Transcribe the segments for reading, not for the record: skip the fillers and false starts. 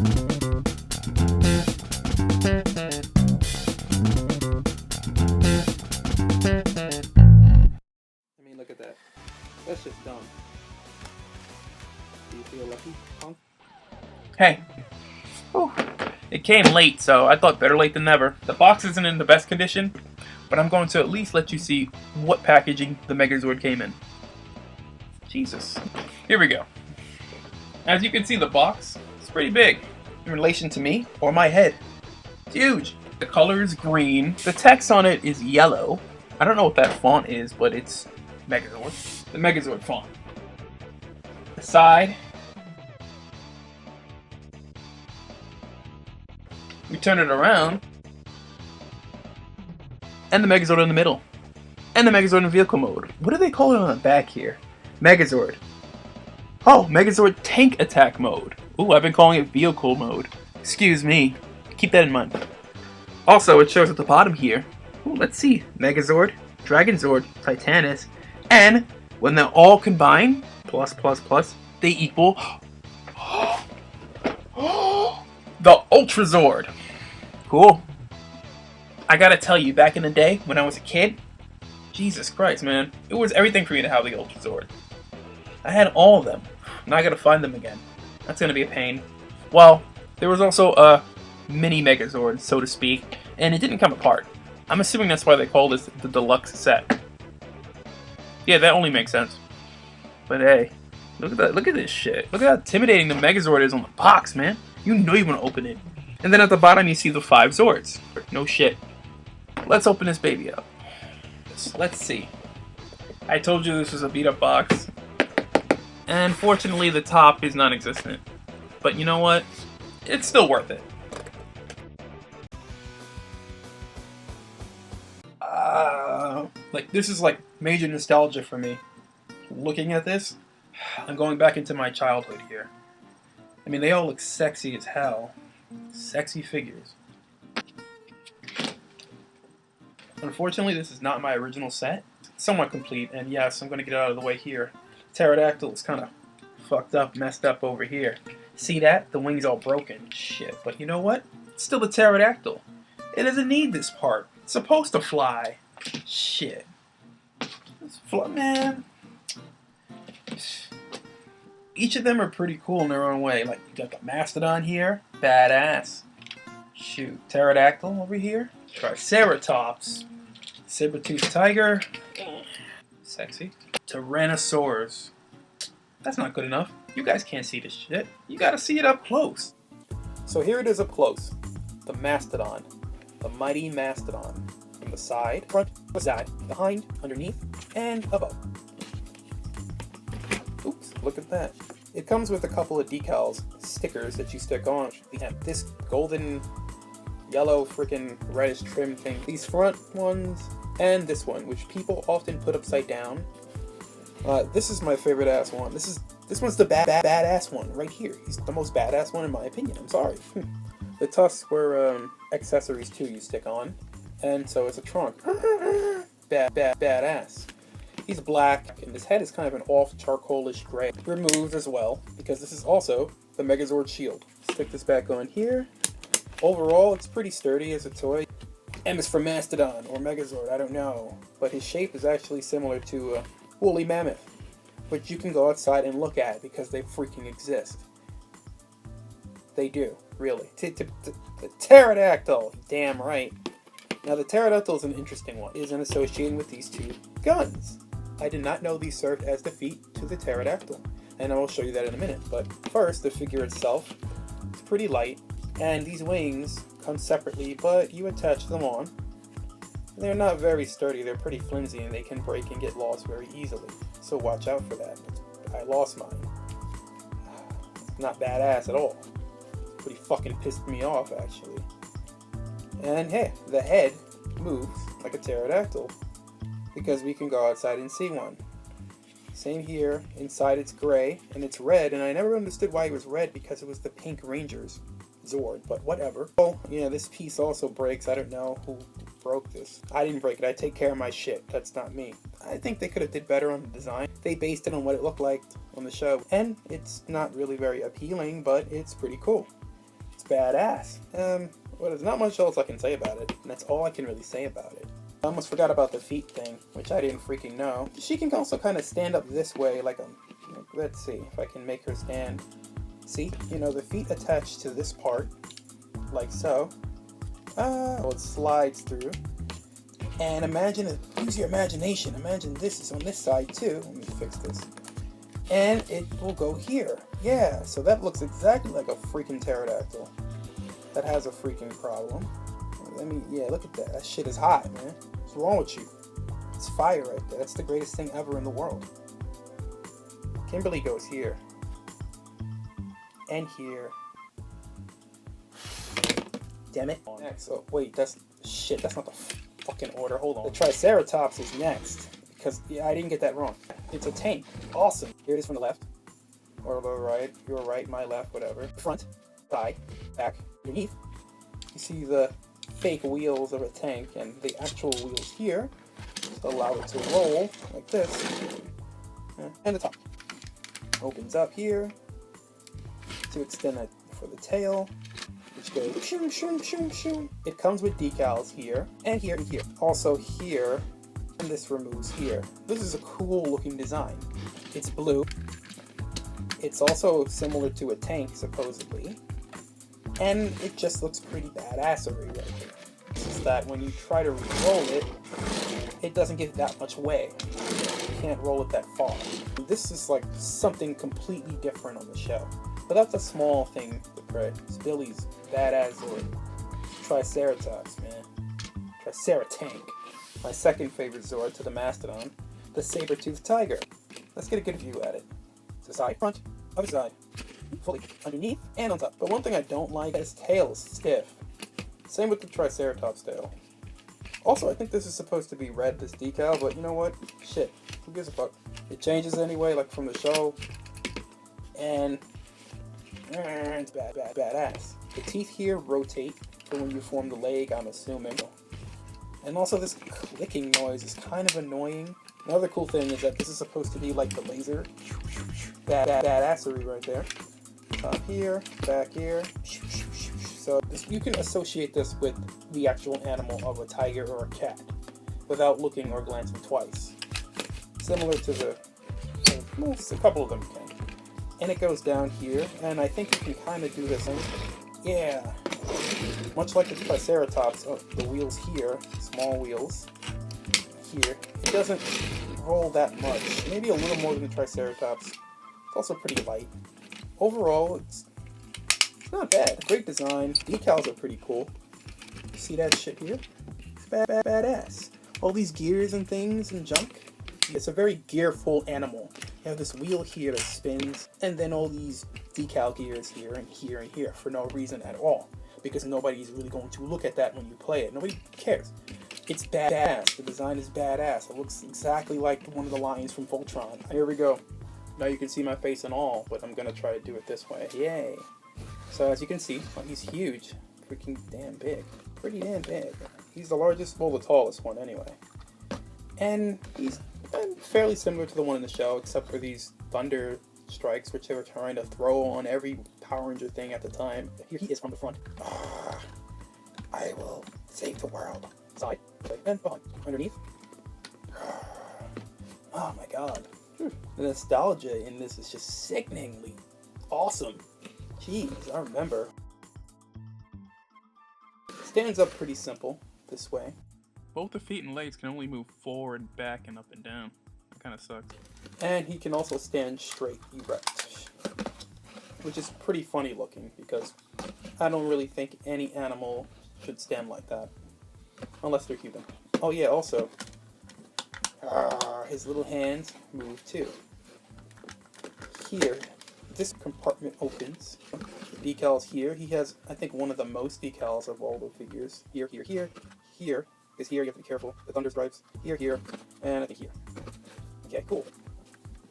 I mean, look at that. That's just dumb. Do you feel lucky, punk? Hey. Whew. It came late, so I thought better late than never. The box isn't in the best condition, but I'm going to at least let you see what packaging the Megazord came in. Jesus. Here we go. As you can see, the box is pretty big in relation to me or my head. It's huge. The color is green. The text on it is yellow. I don't know what that font is, but it's Megazord. The Megazord font. The side. We turn it around. And the Megazord in the middle. And the Megazord in vehicle mode. What do they call it on the back here? Megazord. Oh, Megazord tank attack mode. Ooh, I've been calling it vehicle mode. Excuse me. Keep that in mind. Also, it shows at the bottom here. Ooh, let's see. Megazord, Dragonzord, Titanus, and when they're all combined, plus, they equal the Ultrazord. Cool. I gotta tell you, back in the day, when I was a kid, Jesus Christ, man, it was everything for me to have the Ultrazord. I had all of them. Now I gotta find them again. That's gonna be a pain. Well, there was also a mini Megazord, so to speak, and it didn't come apart. I'm assuming that's why they call this the deluxe set. Yeah, that only makes sense. But hey, look at that! Look at this shit! Look at how intimidating the Megazord is on the box, man. You know you want to open it. And then at the bottom you see the 5 Zords. No shit. Let's open this baby up. Let's see. I told you this was a beat up box. And fortunately the top is non-existent. But you know what? It's still worth it. Like, this is like major nostalgia for me. Looking at this, I'm going back into my childhood here. I mean, they all look sexy as hell. Sexy figures. Unfortunately, this is not my original set. It's somewhat complete, and yes, I'm going to get out of the way here. Pterodactyl is kind of fucked up, messed up over here. See that? The wing's all broken. Shit. But you know what? It's still a pterodactyl. It doesn't need this part. It's supposed to fly. Shit. Man. Each of them are pretty cool in their own way. Like, you got the Mastodon here. Badass. Shoot. Pterodactyl over here. Triceratops. Saber-toothed tiger. Sexy. Tyrannosaurus. That's not good enough. You guys can't see this shit. You gotta see it up close. So here it is up close. The Mastodon. The mighty Mastodon. From the side, front, side, behind, underneath, and above. Oops, look at that. It comes with a couple of decals, stickers that you stick on. We have this golden, yellow, freaking reddish trim thing. These front ones, and this one, which people often put upside down. This is my favorite ass one. This one's the badass one right here. He's the most badass one in my opinion. I'm sorry. The tusks were accessories too you stick on, and so it's a trunk. Badass. He's black, and his head is kind of an off charcoalish gray. Removed as well, because this is also the Megazord shield. Stick this back on here. Overall, it's pretty sturdy as a toy. M is for Mastodon, or Megazord, I don't know. But his shape is actually similar to a woolly mammoth, which you can go outside and look at, because they freaking exist. They do, really. The pterodactyl, damn right. Now the pterodactyl is an interesting one. It is associated with these two guns. I did not know these served as defeat to the pterodactyl, and I will show you that in a minute. But first, the figure itself is pretty light, and these wings come separately, but you attach them on. They're not very sturdy, they're pretty flimsy, and they can break and get lost very easily. So watch out for that. I lost mine. Not badass at all. Pretty fucking pissed me off, actually. And hey, the head moves like a pterodactyl, because we can go outside and see one. Same here, inside it's gray, and it's red, and I never understood why it was red, because it was the Pink Rangers Zord, but whatever. Oh, yeah, this piece also breaks. I don't know who broke this. I didn't break it. I take care of my shit. That's not me. I think they could have did better on the design. They based it on what it looked like on the show, and it's not really very appealing, but it's pretty cool. It's badass. Well, there's not much else I can say about it, and that's all I can really say about it. I almost forgot about the feet thing, which I didn't freaking know. She can also kind of stand up this way, like a... Let's see if I can make her stand. See? You know, the feet attach to this part, like so. Well, it slides through. And imagine it, use your imagination. Imagine this is on this side too. Let me fix this. And it will go here. Yeah, so that looks exactly like a freaking pterodactyl. That has a freaking problem. Yeah, look at that. That shit is hot, man. What's wrong with you? It's fire right there. That's the greatest thing ever in the world. Kimberly goes here. And here. Damn it. Next. Oh, wait, that's not the fucking order. Hold on. The Triceratops is next. Because, yeah, I didn't get that wrong. It's a tank. Awesome. Here it is from the left. Or the right. Your right, my left, whatever. Front, side, back, underneath. You see the fake wheels of a tank and the actual wheels here. To allow it to roll like this. And the top. Opens up here. To extend it for the tail. Which goes shoom, shoom, shoom, shoom. It comes with decals here, and here, and here. Also here, and this removes here. This is a cool looking design. It's blue. It's also similar to a tank, supposedly. And it just looks pretty badassery right here. It's just that when you try to roll it, it doesn't give that much way. You can't roll it that far. This is like something completely different on the show. But that's a small thing to praise. Billy's badass Zord. Triceratops, man. Triceratank. My second favorite Zord to the Mastodon, the saber-toothed tiger. Let's get a good view at it. So side, front, other side. Fully underneath and on top. But one thing I don't like is tail is stiff. Same with the Triceratops tail. Also, I think this is supposed to be red, this decal, but you know what? Shit. Who gives a fuck? It changes anyway, like from the show. And it's badass. The teeth here rotate for when you form the leg, I'm assuming. And also this clicking noise is kind of annoying. Another cool thing is that this is supposed to be like the laser. Badassery right there. Top here, back here. So you can associate this with the actual animal of a tiger or a cat without looking or glancing twice. Similar to the, well, a couple of them can. And it goes down here, and I think you can kind of do this. Yeah. Much like the Triceratops, the wheels here, small wheels, here, it doesn't roll that much. Maybe a little more than the Triceratops. It's also pretty light. Overall, it's not bad. Great design. Decals are pretty cool. See that shit here? It's badass. All these gears and things and junk. It's a very gearful animal. You have this wheel here that spins, and then all these decal gears here and here and here for no reason at all. Because nobody's really going to look at that when you play it. Nobody cares. It's badass. The design is badass. It looks exactly like one of the lions from Voltron. Here we go. Now you can see my face and all, but I'm going to try to do it this way. Yay. So as you can see, he's huge. Freaking damn big. Pretty damn big. He's the largest, well, the tallest one anyway. And he's fairly similar to the one in the show, except for these thunder strikes, which they were trying to throw on every Power Ranger thing at the time. Here he is from the front. I will save the world. Side, and behind, underneath. Oh my god. The nostalgia in this is just sickeningly awesome. Jeez, I remember. Stands up pretty simple this way. Both the feet and legs can only move forward, back, and up and down. That kind of sucks. And he can also stand straight, erect. Which is pretty funny looking, because I don't really think any animal should stand like that. Unless they're human. Oh yeah, also, his little hands move too. Here, this compartment opens. The decals here. He has, I think, one of the most decals of all the figures. Here, here, here, here. Because here you have to be careful. The thunder stripes. Here, here, and I think here. Okay, cool.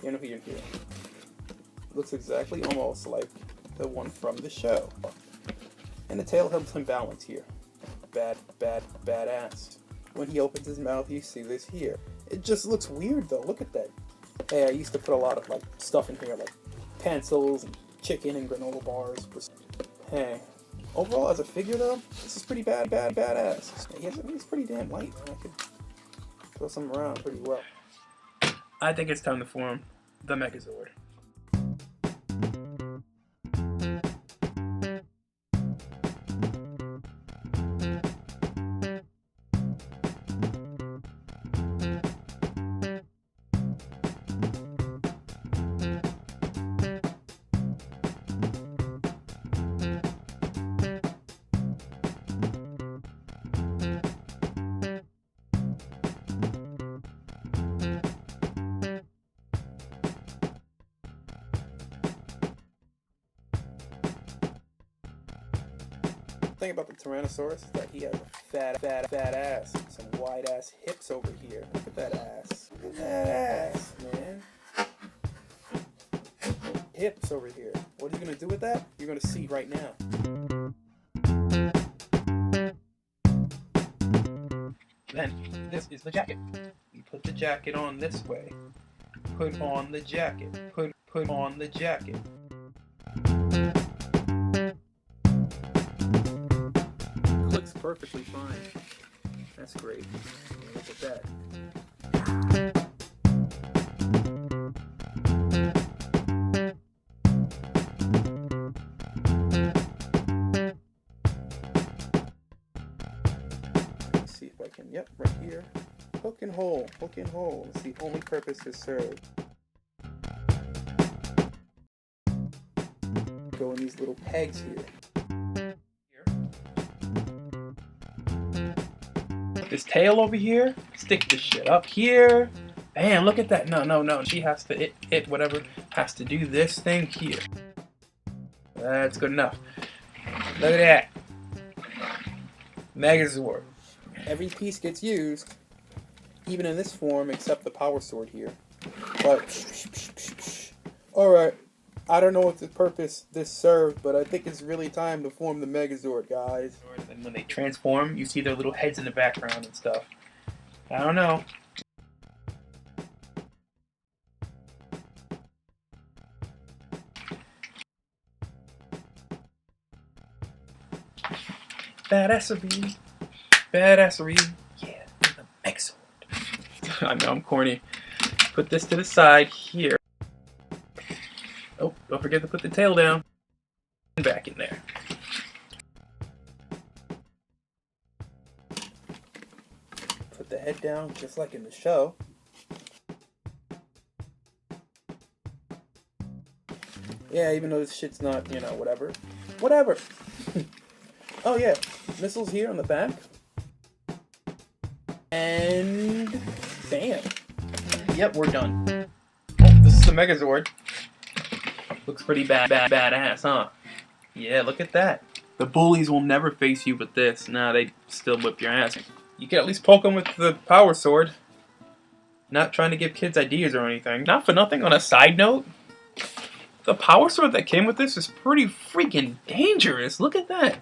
Here, no, here, here. Looks exactly almost like the one from the show. And the tail helps him balance here. Badass. When he opens his mouth, you see this here. It just looks weird though. Look at that. Hey, I used to put a lot of like stuff in here, like pencils and chicken and granola bars. Hey, Overall, as a figure though, this is pretty badass. He's pretty damn light, man. I could throw some around pretty well. I think it's time to form the Megazord. The thing about the Tyrannosaurus is that he has a fat ass, some wide ass hips over here. Look at that ass. Look at that ass, man. Hips over here. What are you gonna do with that? You're gonna see right now. Then this is the jacket. You put the jacket on this way. Put on the jacket. Put on the jacket. Clicks perfectly fine. That's great. Look at that. Let's see if I can. Yep, right here. Hook and hole. Hook and hole. It's the only purpose it serves. Go in these little pegs here. This tail over here, stick this shit up here. Bam, look at that. No. She has to, it, whatever, has to do this thing here. That's good enough. Look at that. Megazord. Every piece gets used, even in this form, except the power sword here. But, alright. I don't know what the purpose this served, but I think it's really time to form the Megazord, guys. And when they transform, you see their little heads in the background and stuff. I don't know. Badassery. Badassery. Yeah, the Megazord. I know, I'm corny. Put this to the side here. Oh, don't forget to put the tail down. And back in there. Put the head down, just like in the show. Yeah, even though this shit's not, you know, whatever. Whatever! Oh yeah, missiles here on the back. And... bam! Yep, we're done. Oh, this is the Megazord. Looks pretty badass, huh? Yeah, look at that. The bullies will never face you with this. Nah, they still whip your ass. You can at least poke them with the power sword. Not trying to give kids ideas or anything. Not for nothing, on a side note, the power sword that came with this is pretty freaking dangerous. Look at that.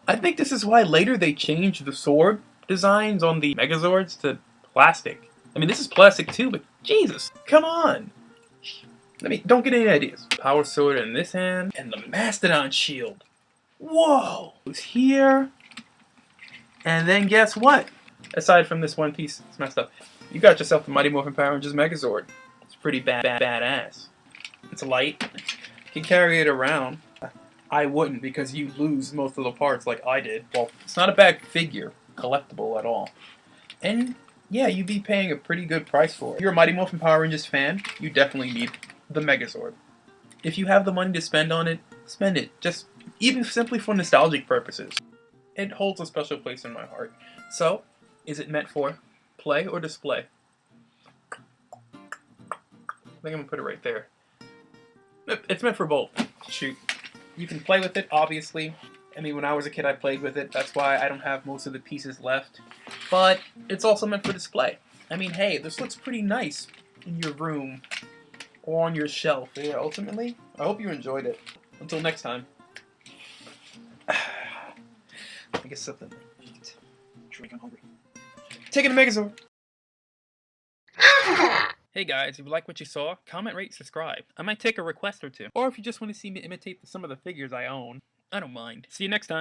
I think this is why later they changed the sword designs on the Megazords to plastic. I mean, this is plastic too, but Jesus, come on. Don't get any ideas. Power sword in this hand, and the Mastodon shield. Whoa! It's here. And then guess what? Aside from this one piece, it's messed up. You got yourself the Mighty Morphin Power Rangers Megazord. It's pretty badass. It's light. You can carry it around. I wouldn't, because you lose most of the parts like I did. Well, it's not a bad figure, collectible at all. And yeah, you'd be paying a pretty good price for it. If you're a Mighty Morphin Power Rangers fan, you definitely need the Megazord. If you have the money to spend on it, spend it. Just even simply for nostalgic purposes. It holds a special place in my heart. So, is it meant for play or display? I think I'm gonna put it right there. It's meant for both. Shoot. You can play with it, obviously. I mean, when I was a kid, I played with it. That's why I don't have most of the pieces left. But it's also meant for display. I mean, hey, this looks pretty nice in your room or on your shelf. Yeah, ultimately, I hope you enjoyed it. Until next time. I guess something to eat. Drink, I'm hungry. Taking the Megazord! Hey guys, if you like what you saw, comment, rate, subscribe. I might take a request or two. Or if you just want to see me imitate some of the figures I own, I don't mind. See you next time.